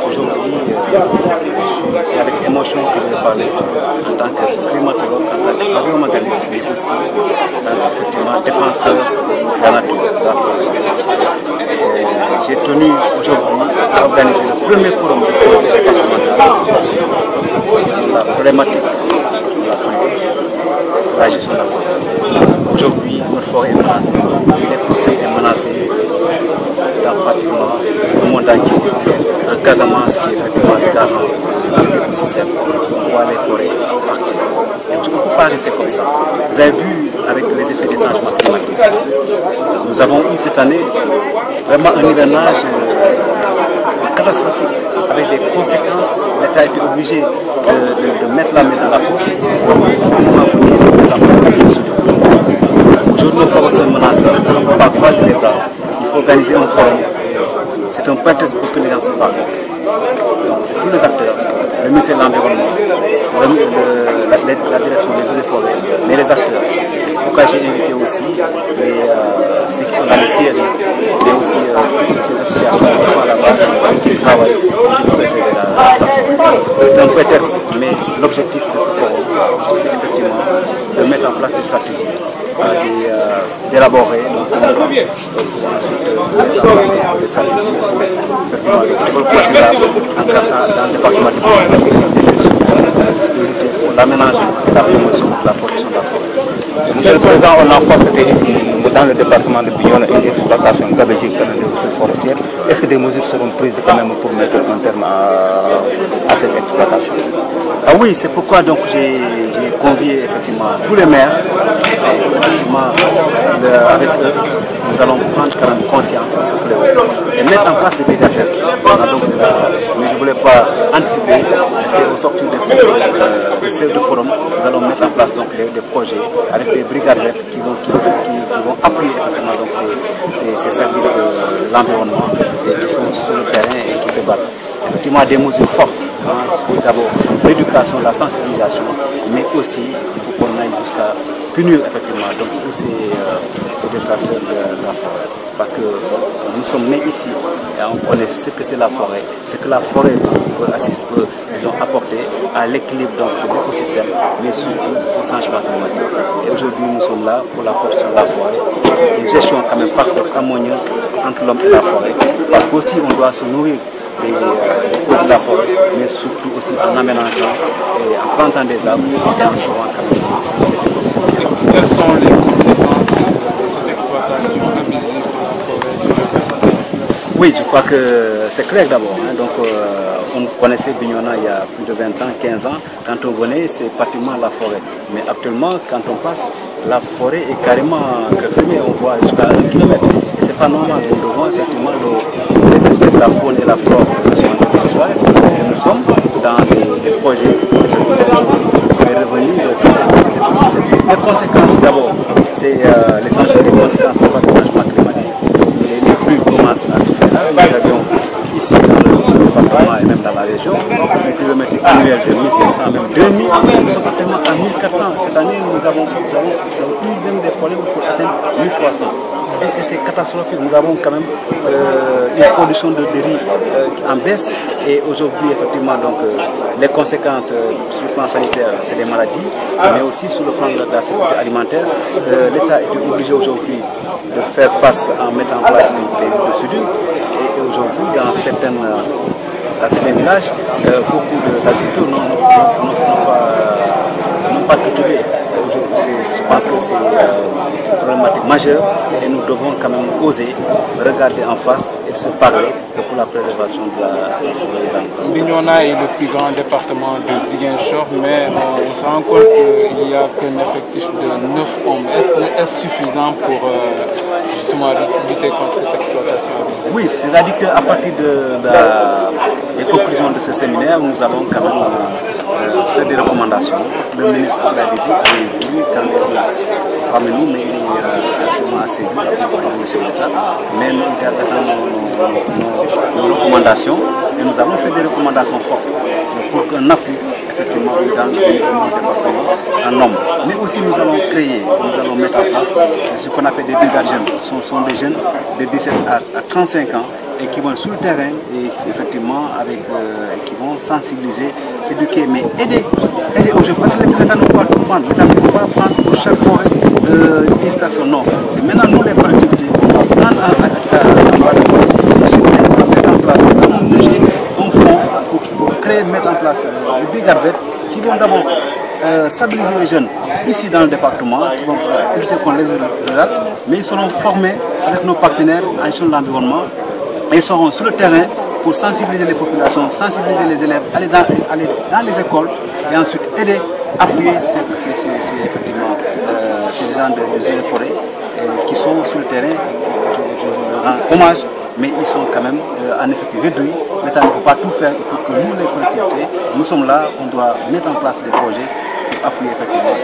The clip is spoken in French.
Aujourd'hui, c'est avec émotion que je vais parler en tant que climatologue, en tant qu'agro-matérialiste, mais aussi effectivement défenseur de la nature. J'ai tenu aujourd'hui à organiser le premier forum du conseil départemental sur la problématique de la pollution, sur la gestion de la forêt. Aujourd'hui, notre forêt est menacée, l'écosystème est menacé dans pratiquement le monde entier. En Casamance, qui est effectivement garant de cet écosystème, on voit les forêts partir. Donc je ne peux pas rester comme ça. Vous avez vu avec les effets des changements climatiques. Nous avons eu cette année vraiment un hivernage catastrophique avec des conséquences. L'État a été obligé de mettre la main dans la poche pour effectivement venir dans la solution. Aujourd'hui, nos forêts sont menacées. On ne peut pas croiser les bras. Il faut organiser un forum. C'est un prétexte pour que les gens se parlent. Donc, tous les acteurs, le ministère de l'Environnement, la direction des eaux et forêts, mais les acteurs. C'est pourquoi j'ai invité aussi ceux qui sont dans les séries, mais aussi ces associations qui sont à la base, qui travaillent pour préserver la forêt. C'est un prétexte, mais l'objectif de ce forum, c'est effectivement de mettre en place des stratégies, d'élaborer, pour ensuite mettre en place des stratégies pour effectivement le développement durable dans le département du Pays et c'est surtout de lutter pour l'aménagement et la promotion de la protection de la forêt. Monsieur le Président, on a constaté ici, dans le département de Bignona, une exploitation gabegique des ressources forestières. Est-ce que des mesures seront prises quand même pour mettre un terme à cette exploitation? Ah oui, c'est pourquoi donc j'ai convié effectivement tous les maires. Effectivement, avec eux, nous allons prendre quand même conscience de ce fléau et mettre en place des brigades vertes. Mais je ne voulais pas anticiper. C'est au sortir de ce forum, nous allons mettre en place donc des projets avec des brigades vertes qui vont appuyer effectivement donc ces services de l'environnement qui sont sur le terrain et qui se battent. Effectivement, des mesures fortes. D'abord l'éducation, la sensibilisation, mais aussi il faut qu'on aille jusqu'à punir effectivement donc tous ces détracteurs de la forêt. Parce que nous sommes nés ici et on connaît ce que c'est la forêt, ce que la forêt peut apporter à l'équilibre de l'écosystème, mais surtout au changement climatique. Et aujourd'hui nous sommes là pour la protection de la forêt, une gestion quand même parfaite, harmonieuse entre l'homme et la forêt. Parce qu'aussi on doit se nourrir de la forêt, mais surtout aussi en aménageant et en plantant des arbres et en sauvant quand même c'est possible. Quelles sont les conséquences de cette exploitation abusive de la forêt? Oui, je crois que c'est clair d'abord. Donc, on connaissait Bignona il y a plus de 20 ans, 15 ans. Quand on venait, c'est pratiquement la forêt. Mais actuellement, quand on passe, la forêt est carrément cramée. On voit jusqu'à 1 kilomètre. Et c'est pas normal. Nous devons effectivement les espèces de la faune et la flore nous sommes dans des projets pour revenir de cet écosystème. Les conséquences d'abord, c'est l'essentiel des conséquences des changements climatiques. Les pluies commencent à se faire. Nous avions ici dans le département et même dans la région une pluviométrie annuelle de 1600, même 2000. Nous sommes actuellement à 1400. Cette année, nous avons eu même des problèmes pour atteindre 1300. Et c'est catastrophique. Nous avons quand même une production de riz en baisse et aujourd'hui effectivement donc les conséquences sur le plan sanitaire c'est des maladies mais aussi sur le plan de la sécurité alimentaire. L'État est obligé aujourd'hui de faire face en mettant en place des lignes de soudure et aujourd'hui dans certains villages beaucoup d'agriculteurs n'ont pas cultivé. Je pense que c'est une problématique majeure et nous devons quand même oser regarder en face et se parler pour la préservation de la forêt. Bignona est le plus grand département de Ziguinchor, mais on se rend compte qu'il n'y a qu'un effectif de 9 hommes. Est-ce suffisant pour justement lutter contre cette exploitation abusive? Oui, c'est-à-dire qu'à partir des conclusions de ce séminaire, nous allons quand même faire des recommandations. Le ministre a voulu quand même parmi nous, mais il est actuellement assez vieux, le chef d'État. Mais nous nos recommandations et nous avons fait des recommandations fortes pour qu'un appui effectivement dans le département en nombre. Mais aussi nous allons mettre en place ce qu'on appelle des brigades jeunes. Ce sont des jeunes de 17 à 35 ans et qui vont sur le terrain et effectivement qui vont sensibiliser, éduquer, mais aider aux jeunes. Parce que l'État ne peut pas tout prendre. L'État ne peut pas prendre pour chaque forêt une distraction. Non, c'est maintenant nous les collectivités, on va prendre un fonds pour créer, mettre en place les brigades vertes qui vont d'abord stabiliser les jeunes ici dans le département, qui vont éviter qu'on les rate, mais ils seront formés avec nos partenaires en gestion de l'environnement et ils seront sur le terrain pour sensibiliser les populations, sensibiliser les élèves, aller dans les écoles et ensuite aider, appuyer effectivement ces gens des forêts qui sont sur le terrain. Je leur rends hommage, mais ils sont quand même en effet réduits. L'État ne peut pas tout faire. Il faut que nous, les collectivités, nous sommes là, on doit mettre en place des projets pour appuyer effectivement.